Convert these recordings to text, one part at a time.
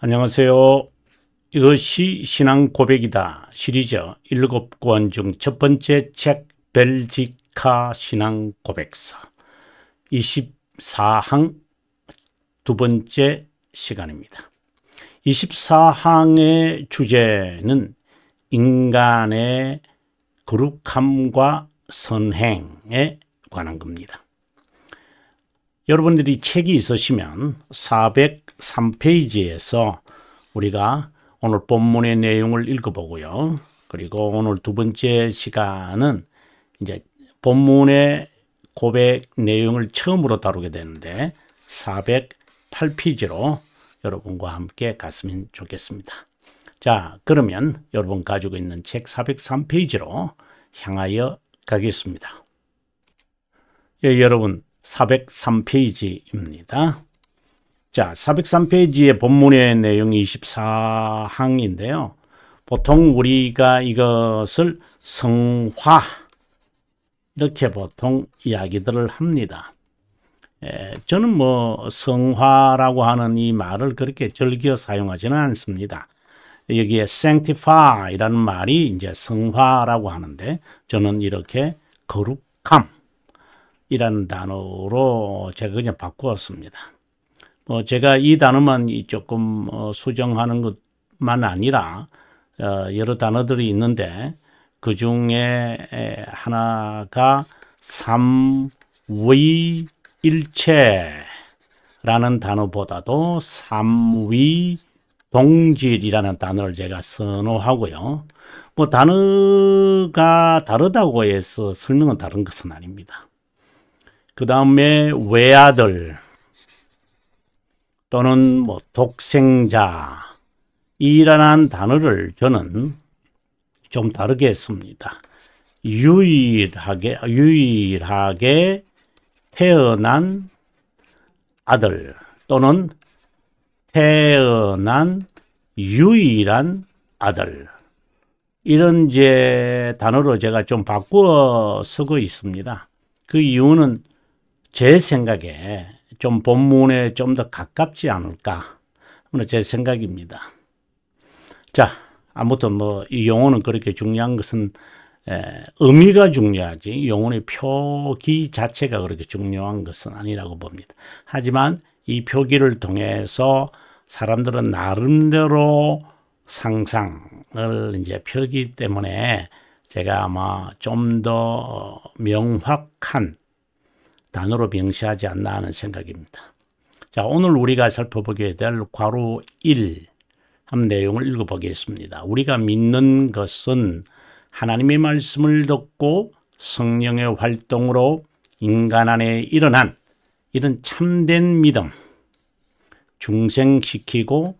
안녕하세요. 이것이 신앙 고백이다 시리즈 7권 중 첫 번째 책 벨지카 신앙 고백서 24항 두 번째 시간입니다. 24항의 주제는 인간의 거룩함과 선행에 관한 겁니다. 여러분들이 책이 있으시면 403페이지에서 우리가 오늘 본문의 내용을 읽어보고요. 그리고 오늘 두 번째 시간은 이제 본문의 고백 내용을 처음으로 다루게 되는데 408페이지로 여러분과 함께 갔으면 좋겠습니다. 자, 그러면 여러분 가지고 있는 책 403페이지로 향하여 가겠습니다. 예, 여러분 403페이지입니다. 자, 403페이지의 본문의 내용이 24항인데요. 보통 우리가 이것을 성화 이렇게 보통 이야기들을 합니다. 저는 뭐 성화라고 하는 이 말을 그렇게 즐겨 사용하지는 않습니다. 여기에 sanctify라는 말이 이제 성화라고 하는데 저는 이렇게 거룩함 이라는 단어로 제가 그냥 바꾸었습니다. 제가 이 단어만 조금 수정하는 것만 아니라 여러 단어들이 있는데 그 중에 하나가 삼위일체라는 단어보다도 삼위동질이라는 단어를 제가 선호하고요. 뭐 단어가 다르다고 해서 설명은 다른 것은 아닙니다. 그 다음에 외아들 또는 뭐 독생자 이라는 단어를 저는 좀 다르게 했습니다. 유일하게 태어난 아들 또는 태어난 유일한 아들 이런 이제 단어로 제가 좀 바꾸어 쓰고 있습니다. 그 이유는 제 생각에 좀 본문에 좀 더 가깝지 않을까 하는 제 생각입니다. 자, 아무튼 뭐 이 용어는 그렇게 중요한 것은 의미가 중요하지 용어의 표기 자체가 그렇게 중요한 것은 아니라고 봅니다. 하지만 이 표기를 통해서 사람들은 나름대로 상상을 이제 펴기 때문에 제가 아마 좀 더 명확한 단어로 명시하지 않나 하는 생각입니다. 자, 오늘 우리가 살펴보게 될 괄호 1 한 내용을 읽어보겠습니다. 우리가 믿는 것은 하나님의 말씀을 듣고 성령의 활동으로 인간 안에 일어난 이런 참된 믿음, 중생시키고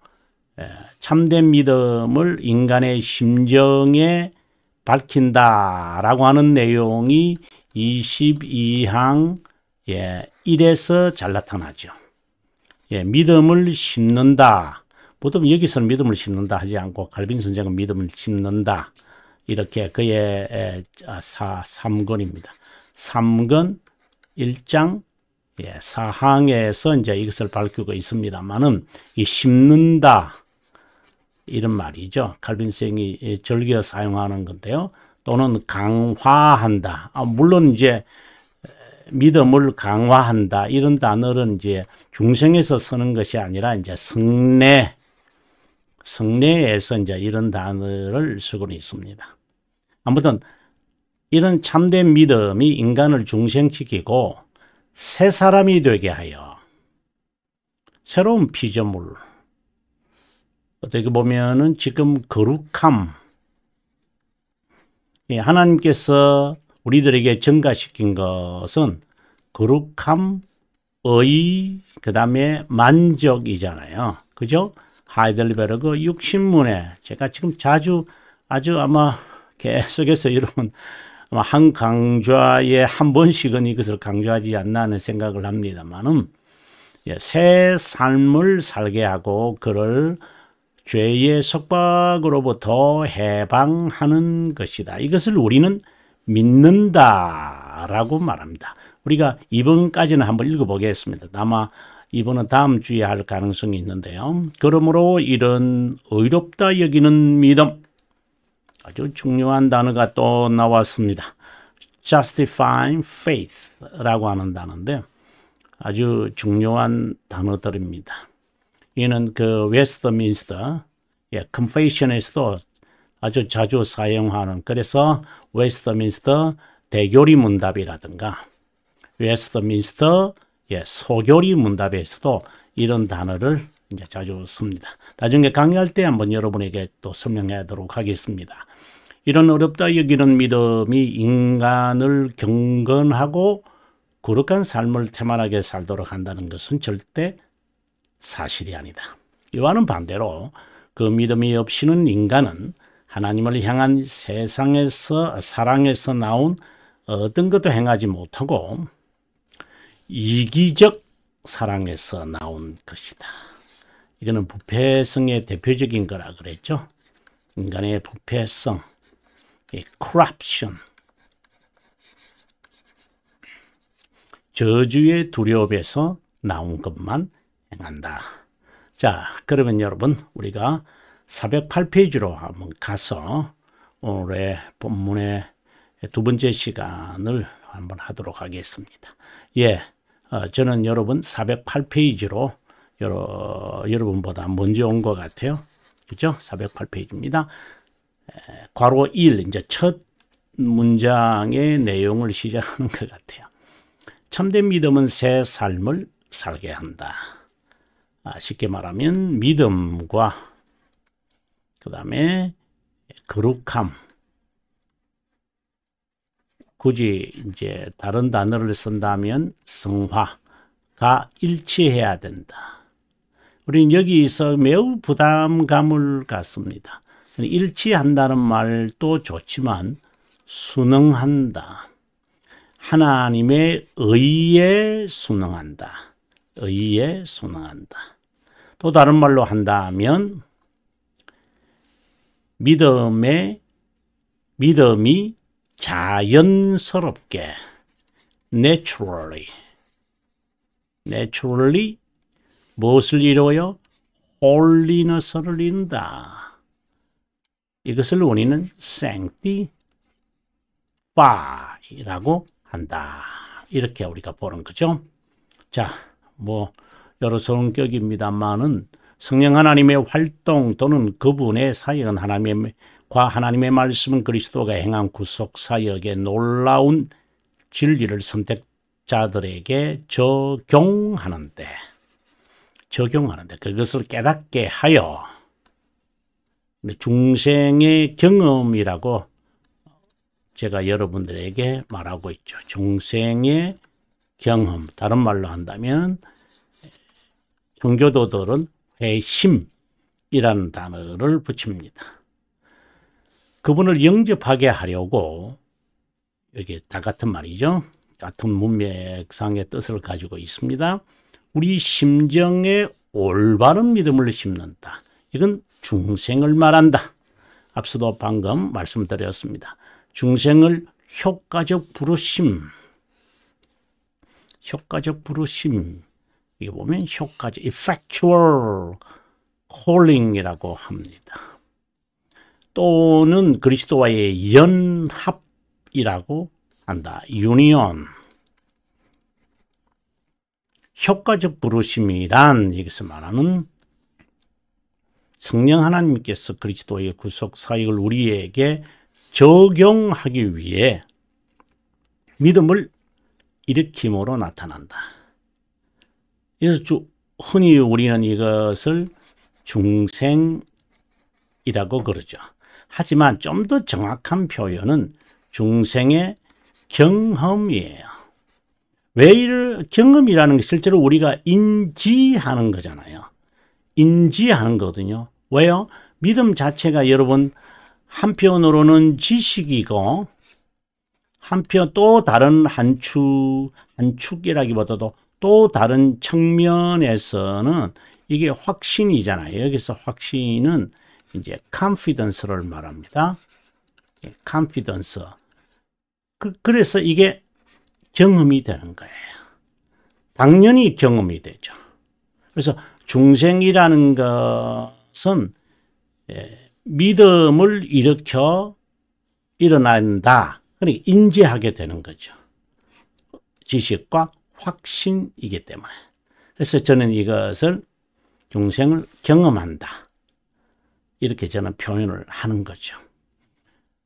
참된 믿음을 인간의 심정에 밝힌다라고 하는 내용이 22항 1에서 잘 나타나죠. 믿음을 심는다. 보통 여기서는 믿음을 심는다 하지 않고 칼빈 선생은 믿음을 심는다. 이렇게 그의 3권입니다. 3권 1장 4항에서 이제 이것을 밝히고 있습니다만은 이 심는다 이런 말이죠. 칼빈 선생이 즐겨 사용하는 건데요. 또는 강화한다. 물론 이제 믿음을 강화한다 이런 단어는 이제 중생에서 쓰는 것이 아니라 이제 성례에서 이제 이런 단어를 쓰고는 있습니다. 아무튼 이런 참된 믿음이 인간을 중생시키고 새 사람이 되게 하여 새로운 피조물 어떻게 보면은 지금 거룩함 하나님께서 우리들에게 증가시킨 것은 거룩함, 의, 그 다음에 만족이잖아요. 그죠? 하이델베르그 육신문에 제가 지금 자주 아주 아마 계속해서 여러분 아마 한 강좌에 한 번씩은 이것을 강조하지 않나 하는 생각을 합니다만은 새 삶을 살게 하고 그를 죄의 속박으로부터 해방하는 것이다. 이것을 우리는 믿는다라고 말합니다. 우리가 2번까지는 한번 읽어보겠습니다. 아마 이번은 다음 주에 할 가능성이 있는데요. 그러므로 이런 의롭다 여기는 믿음, 아주 중요한 단어가 또 나왔습니다. justifying faith라고 하는 단어인데 아주 중요한 단어들입니다. 이는 그 웨스트민스터 컨페이션에서도 아주 자주 사용하는, 그래서 웨스트민스터 대교리 문답이라든가 웨스트민스터 소교리 문답에서도 이런 단어를 이제 자주 씁니다. 나중에 강의할 때 한번 여러분에게 또 설명하도록 하겠습니다. 이런 어렵다 여기는 믿음이 인간을 경건하고 거룩한 삶을 태만하게 살도록 한다는 것은 절대 사실이 아니다. 이와는 반대로 그 믿음이 없이는 인간은 하나님을 향한 세상에서 사랑에서 나온 어떤 것도 행하지 못하고 이기적 사랑에서 나온 것이다. 이거는 부패성의 대표적인 거라 그랬죠. 인간의 부패성, corruption, 저주의 두려움에서 나온 것만 행한다. 자, 그러면 여러분 우리가 408페이지로 한번 가서 오늘의 본문의 두 번째 시간을 한번 하도록 하겠습니다. 저는 여러분 408페이지로 여러분보다 먼저 온 것 같아요. 그죠? 408페이지입니다. 괄호 1, 이제 첫 문장의 내용을 시작하는 것 같아요. 참된 믿음은 새 삶을 살게 한다. 쉽게 말하면 믿음과 그 다음에 거룩함, 굳이 이제 다른 단어를 쓴다면 성화가 일치해야 된다. 우리는 여기서 매우 부담감을 갖습니다. 일치한다는 말도 좋지만 순응한다. 하나님의 의에 순응한다. 의에 순응한다. 또 다른 말로 한다면 믿음이 자연스럽게 naturally 무엇을 이루어요? holiness를 이룬다. 이것을 우리는 sanctify라고 한다. 이렇게 우리가 보는 거죠. 자, 여러 성격입니다만은 성령 하나님의 활동 또는 그분의 사역은 하나님의 말씀은 그리스도가 행한 구속 사역의 놀라운 진리를 선택자들에게 적용하는데 그것을 깨닫게 하여 중생의 경험이라고 제가 여러분들에게 말하고 있죠. 중생의 경험, 다른 말로 한다면 청교도들은 회심이라는 단어를 붙입니다. 그분을 영접하게 하려고, 여기 다 같은 말이죠. 같은 문맥상의 뜻을 가지고 있습니다. 우리 심정에 올바른 믿음을 심는다. 이건 중생을 말한다. 앞서도 방금 말씀드렸습니다. 중생을 효과적 부르심, 이게 보면 효과적 effectual calling이라고 합니다. 또는 그리스도와의 연합이라고 한다. 유니온. 효과적 부르심이란 여기서 말하는 성령 하나님께서 그리스도의 구속 사역을 우리에게 적용하기 위해 믿음을 일으킴으로 나타난다. 그래서 흔히 우리는 이것을 중생이라고 그러죠. 하지만 좀 더 정확한 표현은 중생의 경험이에요. 경험이라는 게 실제로 우리가 인지하는 거잖아요. 인지하는 거거든요. 왜요? 믿음 자체가 여러분 한편으로는 지식이고 한편 또 다른 한축이라기보다도 또 다른 측면에서는 이게 확신이잖아요. 여기서 확신은 이제 confidence를 말합니다. confidence. 그래서 이게 경험이 되는 거예요. 당연히 경험이 되죠. 그래서 중생이라는 것은 믿음을 일으켜 일어난다. 그러니까 인지하게 되는 거죠. 지식과 확신이기 때문에. 그래서 저는 이것을 중생을 경험한다. 이렇게 저는 표현을 하는 거죠.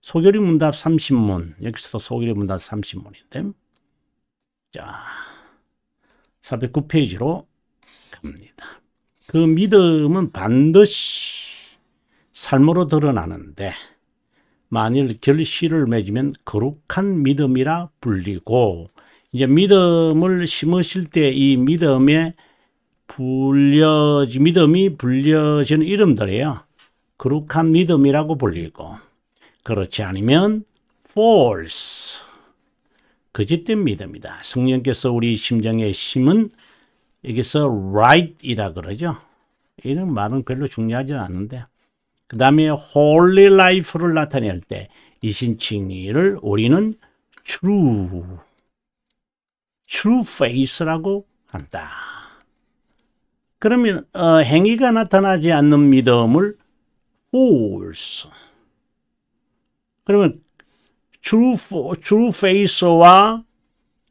소결이 문답 30문. 여기서도 소결이 문답 30문인데. 자, 409페이지로 갑니다. 그 믿음은 반드시 삶으로 드러나는데 만일 결실을 맺으면 거룩한 믿음이라 불리고 이제 믿음을 심으실 때 이 믿음이 불려지는 이름들이에요. 거룩한 믿음이라고 불리고 그렇지 않으면 false 거짓된 믿음이다. 성령께서 우리 심정에 심은 여기서 right이라 그러죠. 이런 말은 별로 중요하지 않은데 그 다음에 holy life를 나타낼 때 이 신칭의를 우리는 true faith라고 한다. 그러면 행위가 나타나지 않는 믿음을 false. 그러면 true faith와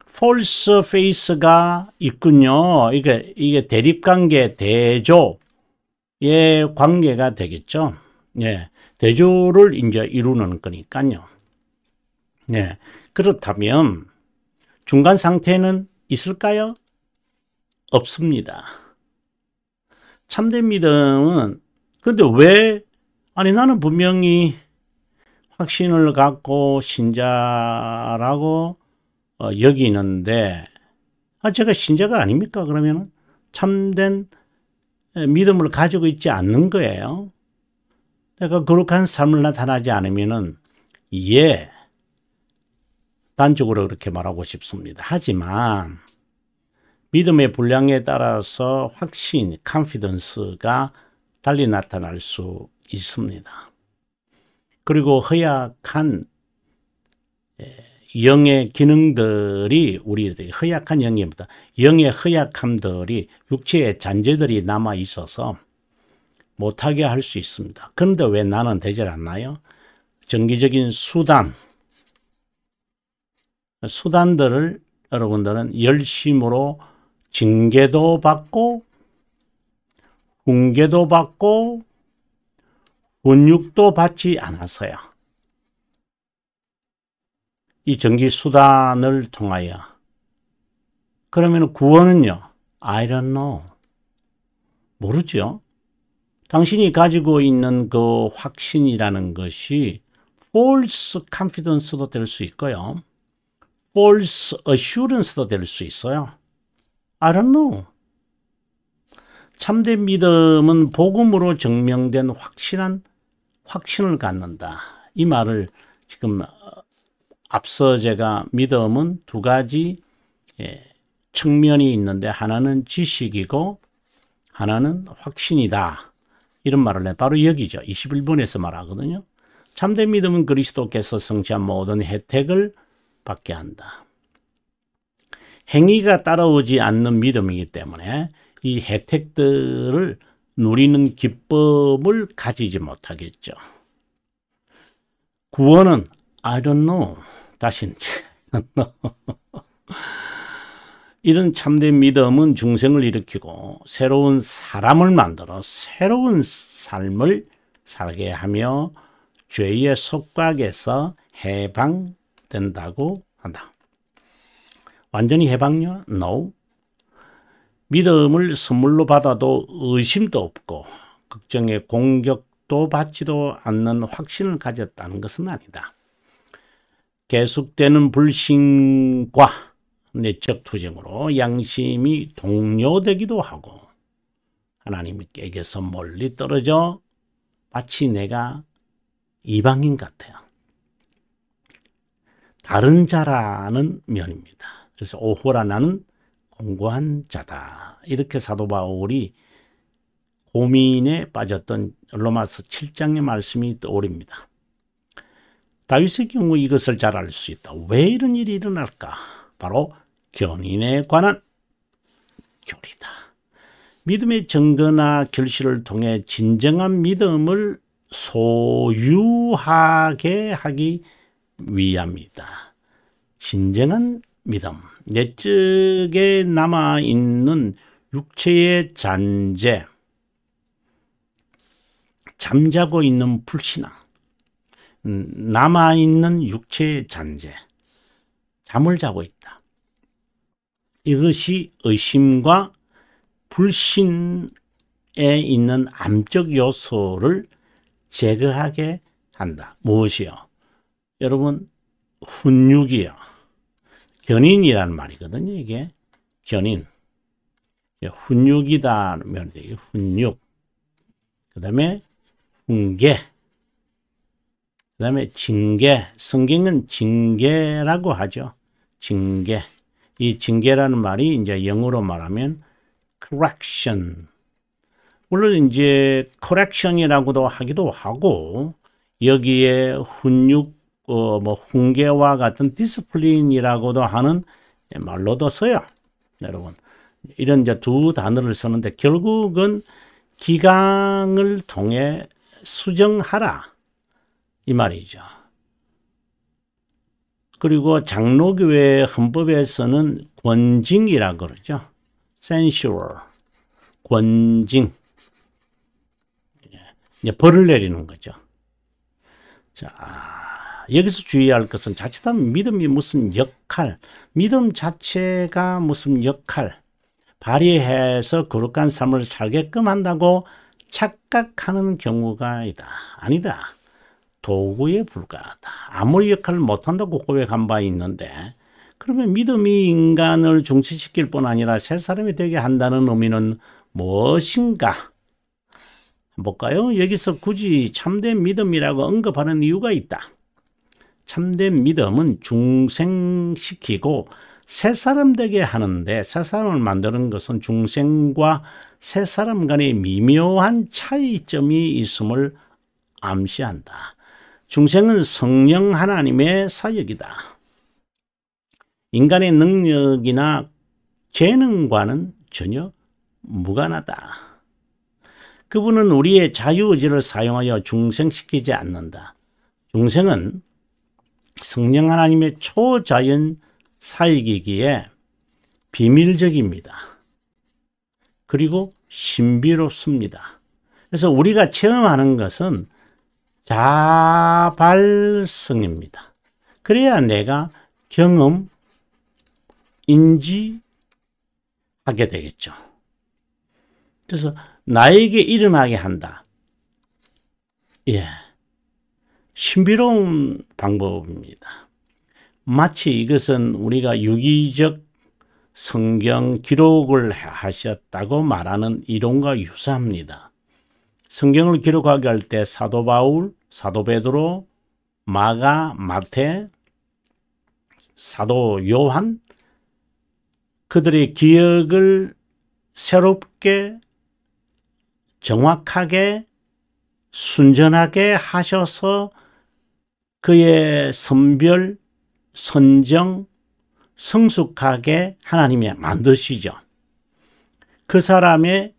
false faith가 있군요. 이게 대립관계, 대조의 관계가 되겠죠. 예, 대조를 이제 이루는 거니까요. 예, 그렇다면 중간 상태는 있을까요? 없습니다. 참된 믿음은 근데 왜 아니 나는 분명히 확신을 갖고 신자라고 여기는데 제가 신자가 아닙니까? 그러면 참된 믿음을 가지고 있지 않는 거예요. 내가 거룩한 삶을 나타나지 않으면은 단적으로 그렇게 말하고 싶습니다. 하지만 믿음의 분량에 따라서 확신, confidence가 달리 나타날 수 있습니다. 그리고 허약한 영의 기능들이 우리들이 허약한 영입니다. 영의 허약함들이 육체의 잔재들이 남아 있어서 못하게 할 수 있습니다. 그런데 왜 나는 되질 않나요? 정기적인 수단들을 여러분들은 열심으로 징계도 받고 훈계도 받고 훈육도 받지 않았어요. 이 정기 수단을 통하여. 그러면 구원은요? I don't know. 모르죠. 당신이 가지고 있는 그 확신이라는 것이 false confidence도 될 수 있고요. false assurance도 될 수 있어요. I don't know. 참된 믿음은 복음으로 증명된 확신을 갖는다. 이 말을 지금 앞서 제가 믿음은 두 가지 측면이 있는데 하나는 지식이고 하나는 확신이다. 이런 말을 해. 바로 여기죠. 21번에서 말하거든요. 참된 믿음은 그리스도께서 성취한 모든 혜택을 받게 한다. 행위가 따라오지 않는 믿음이기 때문에 이 혜택들을 누리는 기쁨을 가지지 못하겠죠. 구원은 I don't know. 다시 이런 참된 믿음은 중생을 일으키고 새로운 사람을 만들어 새로운 삶을 살게 하며 죄의 속박에서 해방된다고 한다. 완전히 해방요? No. 믿음을 선물로 받아도 의심도 없고 걱정의 공격도 받지도 않는 확신을 가졌다는 것은 아니다. 계속되는 불신과 내적 투쟁으로 양심이 동요되기도 하고 하나님께서 멀리 떨어져 마치 내가 이방인 같아요. 다른 자라는 면입니다. 그래서 오호라 나는 공고한 자다. 이렇게 사도 바울이 고민에 빠졌던 로마서 7장의 말씀이 떠오릅니다. 다윗의 경우 이것을 잘 알 수 있다. 왜 이런 일이 일어날까? 바로 견인에 관한 교리다. 믿음의 증거나 결실을 통해 진정한 믿음을 소유하게 하기 위함이다. 진정한 믿음, 내적에 남아있는 육체의 잔재, 잠자고 있는 불신앙, 남아있는 육체의 잔재, 잠을 자고 있다. 이것이 의심과 불신에 있는 암적 요소를 제거하게 한다. 무엇이요? 여러분, 훈육이요. 견인이라는 말이거든요. 이게 견인. 훈육이다. 훈육. 그 다음에 훈계. 그 다음에 징계. 성경은 징계라고 하죠. 징계. 이 징계라는 말이 이제 영어로 말하면 correction. 물론 이제 correction이라고도 하기도 하고, 여기에 훈육, 훈계와 같은 디스플린이라고도 하는 말로도 써요. 여러분. 이런 이제 두 단어를 쓰는데 결국은 기강을 통해 수정하라. 이 말이죠. 그리고 장로교회 헌법에서는 권징이라고 그러죠. censure. 권징. 이제 벌을 내리는 거죠. 자, 여기서 주의할 것은 자칫하면 믿음이 무슨 역할, 믿음 자체가 무슨 역할 발휘해서 거룩한 삶을 살게끔 한다고 착각하는 경우가 있다. 아니다. 도구에 불과하다. 아무리 역할을 못한다고 고백한 바 있는데, 그러면 믿음이 인간을 중치시킬 뿐 아니라 새 사람이 되게 한다는 의미는 무엇인가? 볼까요? 여기서 굳이 참된 믿음이라고 언급하는 이유가 있다. 참된 믿음은 중생시키고 새 사람 되게 하는데, 새 사람을 만드는 것은 중생과 새 사람 간의 미묘한 차이점이 있음을 암시한다. 중생은 성령 하나님의 사역이다. 인간의 능력이나 재능과는 전혀 무관하다. 그분은 우리의 자유의지를 사용하여 중생시키지 않는다. 중생은 성령 하나님의 초자연 사역이기에 비밀적입니다. 그리고 신비롭습니다. 그래서 우리가 체험하는 것은 자발성입니다. 그래야 내가 경험, 인지하게 되겠죠. 그래서 나에게 일어나게 한다. 예, 신비로운 방법입니다. 마치 이것은 우리가 유기적 성경 기록을 하셨다고 말하는 이론과 유사합니다. 성경을 기록하게 할 때 사도 바울, 사도 베드로, 마가, 마태, 사도 요한, 그들의 기억을 새롭게 정확하게 순전하게 하셔서 그의 선별, 선정, 성숙하게 하나님이 만드시죠. 그 사람의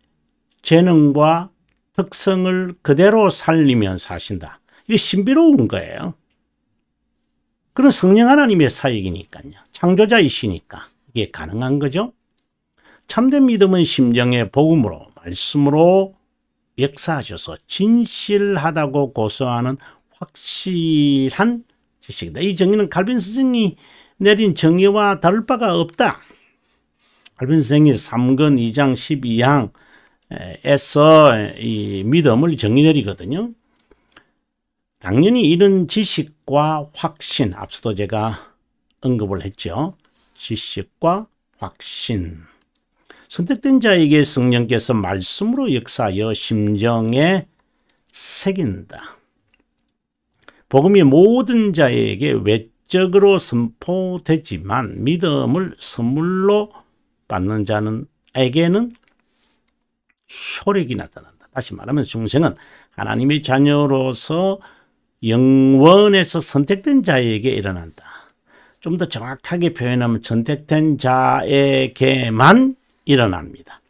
재능과 특성을 그대로 살리면서 하신다. 이게 신비로운 거예요. 그런 성령 하나님의 사역이니까요. 창조자이시니까 이게 가능한 거죠. 참된 믿음은 심정의 복음으로, 말씀으로 역사하셔서 진실하다고 고소하는 확실한 지식이다. 이 정의는 칼빈 스승이 내린 정의와 다를 바가 없다. 칼빈 스승이 3권 2장 12항에서 이 믿음을 정의 내리거든요. 당연히 이런 지식과 확신, 앞서도 제가 언급을 했죠. 지식과 확신. 선택된 자에게 성령께서 말씀으로 역사하여 심정에 새긴다. 복음이 모든 자에게 외적으로 선포되지만 믿음을 선물로 받는 자에게는 효력이 나타난다. 다시 말하면 중생은 하나님의 자녀로서 영원에서 선택된 자에게 일어난다. 좀 더 정확하게 표현하면 선택된 자에게만 일어납니다.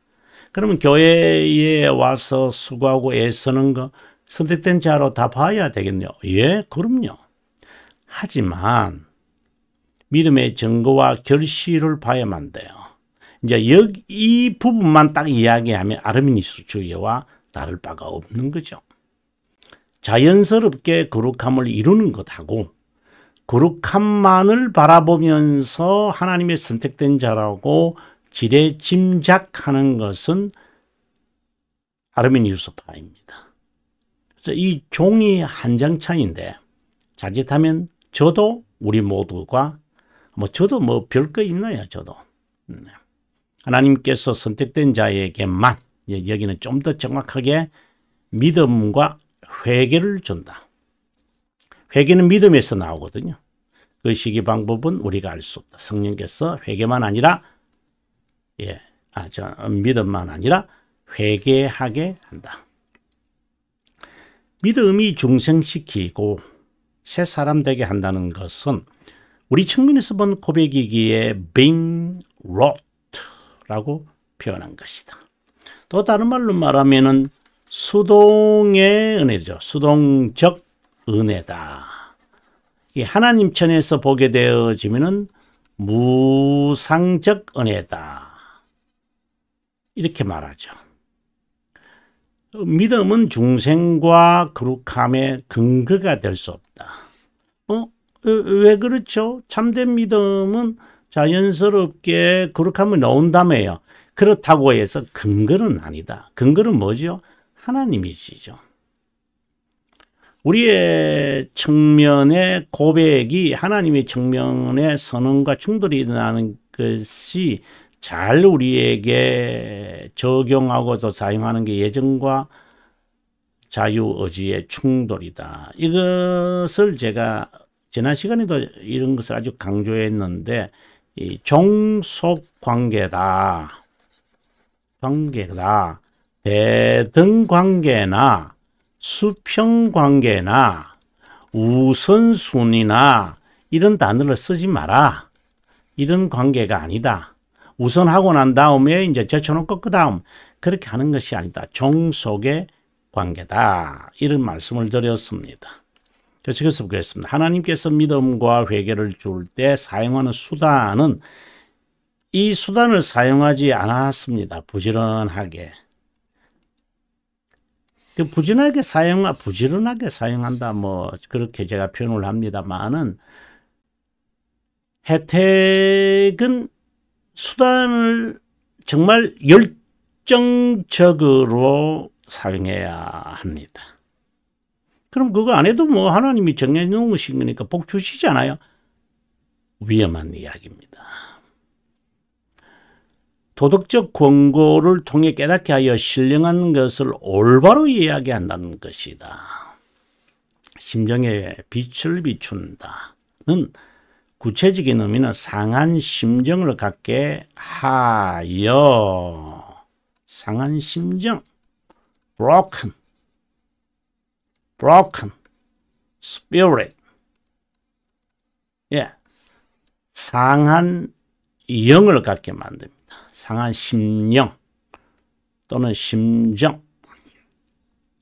그러면 교회에 와서 수고하고 애쓰는 거 선택된 자로 다 봐야 되겠네요. 예, 그럼요. 하지만 믿음의 증거와 결실을 봐야만 돼요. 이제 이 부분만 딱 이야기하면 아르미니스 주의와 다를 바가 없는 거죠. 자연스럽게 거룩함을 이루는 것하고 거룩함만을 바라보면서 하나님의 선택된 자라고 지레 짐작하는 것은 아르미니우스파입니다. 그래서 이 종이 한 장 차이인데 자칫하면 저도 우리 모두가 저도 별거 있나요? 저도 하나님께서 선택된 자에게만 여기는 좀 더 정확하게 믿음과 회개를 준다. 회개는 믿음에서 나오거든요. 그 시기 방법은 우리가 알 수 없다. 성령께서 회개만 아니라 믿음만 아니라 회개하게 한다. 믿음이 중생시키고 새 사람 되게 한다는 것은 우리 측면에서 본 고백이기에 being wrought 라고 표현한 것이다. 또 다른 말로 말하면은 수동의 은혜죠. 수동적 은혜다. 이 하나님 편에서 보게 되어지면은 무상적 은혜다. 이렇게 말하죠. 믿음은 중생과 거룩함의 근거가 될 수 없다. 왜 그렇죠? 참된 믿음은 자연스럽게 거룩함이 나온다며요. 그렇다고 해서 근거는 아니다. 근거는 뭐죠? 하나님이시죠. 우리의 측면의 고백이 하나님의 측면의 선언과 충돌이 일어나는 것이 잘 우리에게 적용하고도 사용하는 게 예정과 자유의지의 충돌이다. 이것을 제가 지난 시간에도 이런 것을 아주 강조했는데 이 종속관계다. 대등관계나 수평관계나 우선순위나 이런 단어를 쓰지 마라. 이런 관계가 아니다. 우선하고 난 다음에 이제 제쳐놓고 그 다음 그렇게 하는 것이 아니다. 종속의 관계다. 이런 말씀을 드렸습니다. 그래서 그랬습니다. 하나님께서 믿음과 회개를 줄 때 사용하는 수단은 이 수단을 사용하지 않았습니다. 부지런하게. 부지런하게 사용한다. 그렇게 제가 표현을 합니다만은 혜택은 수단을 정말 열정적으로 사용해야 합니다. 그럼 그거 안 해도 하나님이 정해놓은 것인 거니까 복 주시잖아요. 위험한 이야기입니다. 도덕적 권고를 통해 깨닫게 하여 신령한 것을 올바로 이야기한다는 것이다. 심정에 빛을 비춘다는 구체적인 의미는 상한 심정을 갖게 하여 상한 심정 broken spirit 상한 영을 갖게 만듭니다. 상한 심령 또는 심정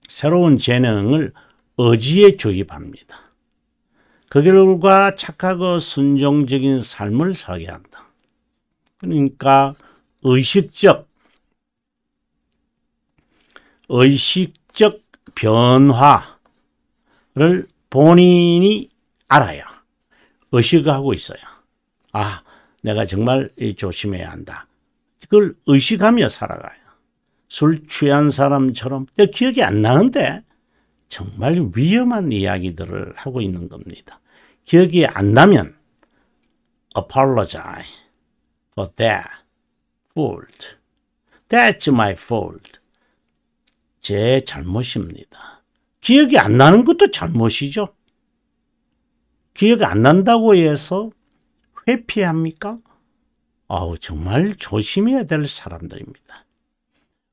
새로운 재능을 의지에 주입합니다. 그 결과 착하고 순종적인 삶을 살게 한다. 그러니까 의식적 변화를 본인이 알아야 의식하고 있어요. 내가 정말 조심해야 한다. 그걸 의식하며 살아가요. 술 취한 사람처럼 기억이 안 나는데 정말 위험한 이야기들을 하고 있는 겁니다. 기억이 안 나면 apologize for that fault. That's my fault. 제 잘못입니다. 기억이 안 나는 것도 잘못이죠. 기억이 안 난다고 해서 회피합니까? 정말 조심해야 될 사람들입니다.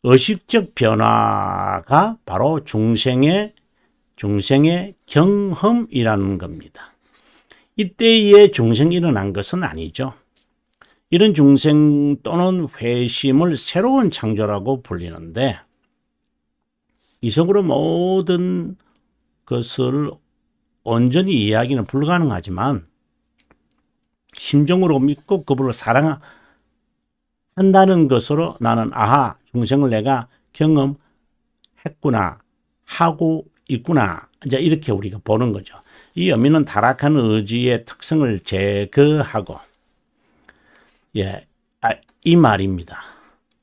의식적 변화가 바로 중생의 경험이라는 겁니다. 이때에 중생이 일어난 것은 아니죠. 이런 중생 또는 회심을 새로운 창조라고 불리는데, 이성으로 모든 것을 온전히 이해하기는 불가능하지만 심정으로 믿고 그분을 사랑한다는 것으로 나는 아하, 중생을 내가 경험했구나, 하고 있구나, 이제 이렇게 우리가 보는 거죠. 이 의미는 타락한 의지의 특성을 제거하고, 이 말입니다.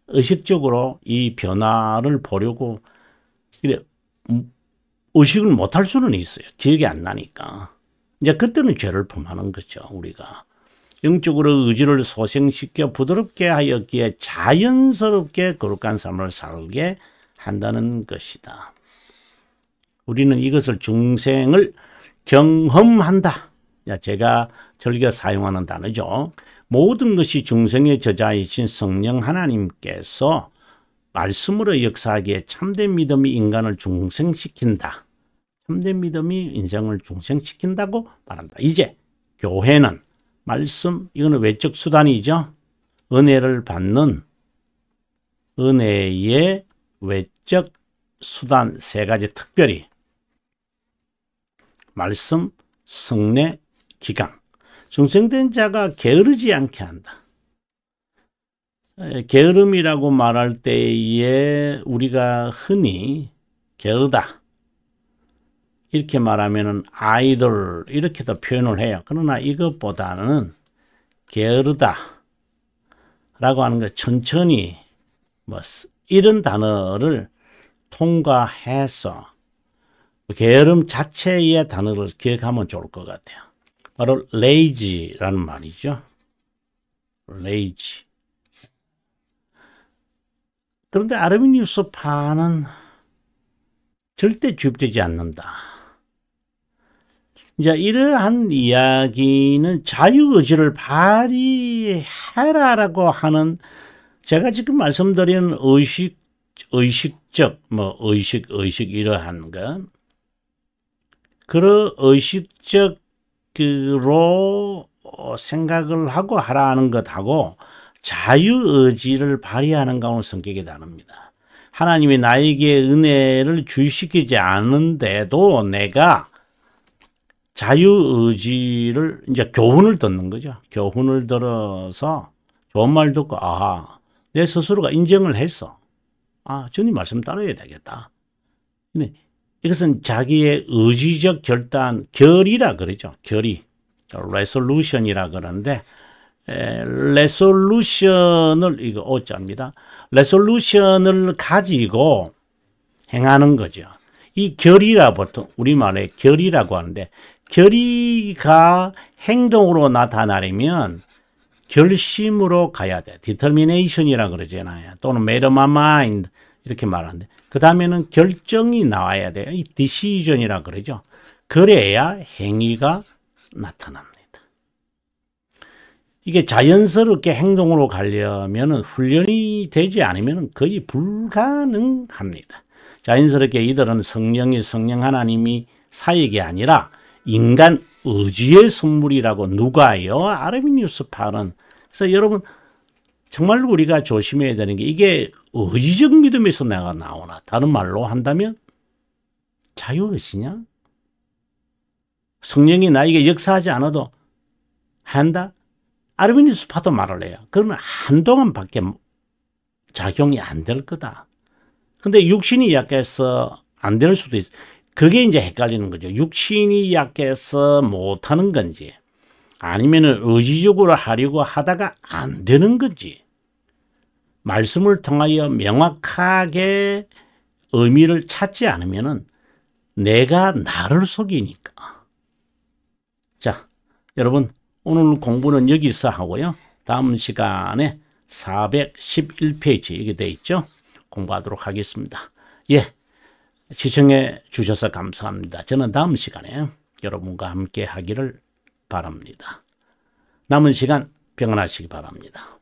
의식적으로 이 변화를 보려고 의식을 못할 수는 있어요. 기억이 안 나니까. 이제 그때는 죄를 범하는 거죠. 우리가 영적으로 의지를 소생시켜 부드럽게 하였기에 자연스럽게 거룩한 삶을 살게 한다는 것이다. 우리는 이것을 중생을 경험한다. 제가 즐겨 사용하는 단어죠. 모든 것이 중생의 저자이신 성령 하나님께서 말씀으로 역사하기에 참된 믿음이 인간을 중생시킨다. 참된 믿음이 인생을 중생시킨다고 말한다. 이제 교회는 말씀, 이거는 외적 수단이죠. 은혜를 받는 은혜의 외적 수단 세 가지, 특별히 말씀, 성례, 기강. 중생된 자가 게으르지 않게 한다. 게으름이라고 말할 때에 우리가 흔히 게으르다 이렇게 말하면은 아이돌 이렇게도 표현을 해요. 그러나 이것보다는 게으르다 라고 하는 거 천천히 이런 단어를 통과해서 게으름 자체의 단어를 기억하면 좋을 것 같아요. 바로 lazy라는 말이죠. lazy. 그런데 아르미니우스파는 절대 주입되지 않는다. 이제 이러한 이야기는 자유의지를 발휘해라라고 하는, 제가 지금 말씀드리는 의식적, 의식 이러한 것, 그런 의식적으로 생각을 하고 하라는 것하고 자유의지를 발휘하는 가운데 성격이 다릅니다. 하나님이 나에게 은혜를 주시키지 않은데도 내가 자유의지를, 이제 교훈을 듣는 거죠. 교훈을 들어서 좋은 말 듣고, 내 스스로가 인정을 했어. 주님 말씀 따라야 되겠다. 근데 이것은 자기의 의지적 결단, 결의라 그러죠. 결의. resolution이라 그러는데, resolution을, 이거 오자입니다. resolution을 가지고 행하는 거죠. 이 결의라 보통 우리말에 결의라고 하는데, 결의가 행동으로 나타나려면 결심으로 가야 돼. determination이라 그러잖아요. 또는 made up my mind 이렇게 말하는데, 그 다음에는 결정이 나와야 돼요. 이 decision이라 그러죠. 그래야 행위가 나타납니다. 이게 자연스럽게 행동으로 가려면 훈련이 되지 않으면 거의 불가능합니다. 자연스럽게 이들은 성령 하나님이 사역이 아니라 인간 의지의 선물이라고 누가요? 아르미니우스파는. 그래서 여러분 정말 우리가 조심해야 되는 게, 이게 의지적 믿음에서 내가 나오나, 다른 말로 한다면 자유의지냐? 성령이 나에게 역사하지 않아도 한다? 아르미니우스파도 말을 해요. 그러면 한동안밖에 작용이 안 될 거다. 근데 육신이 약해서 안 될 수도 있어. 그게 이제 헷갈리는 거죠. 육신이 약해서 못하는 건지, 아니면 의지적으로 하려고 하다가 안 되는 건지, 말씀을 통하여 명확하게 의미를 찾지 않으면 내가 나를 속이니까. 자, 여러분, 오늘 공부는 여기서 하고요. 다음 시간에 411페이지 이게 돼 있죠. 공부하도록 하겠습니다. 시청해 주셔서 감사합니다. 저는 다음 시간에 여러분과 함께 하기를 바랍니다. 남은 시간 평안하시기 바랍니다.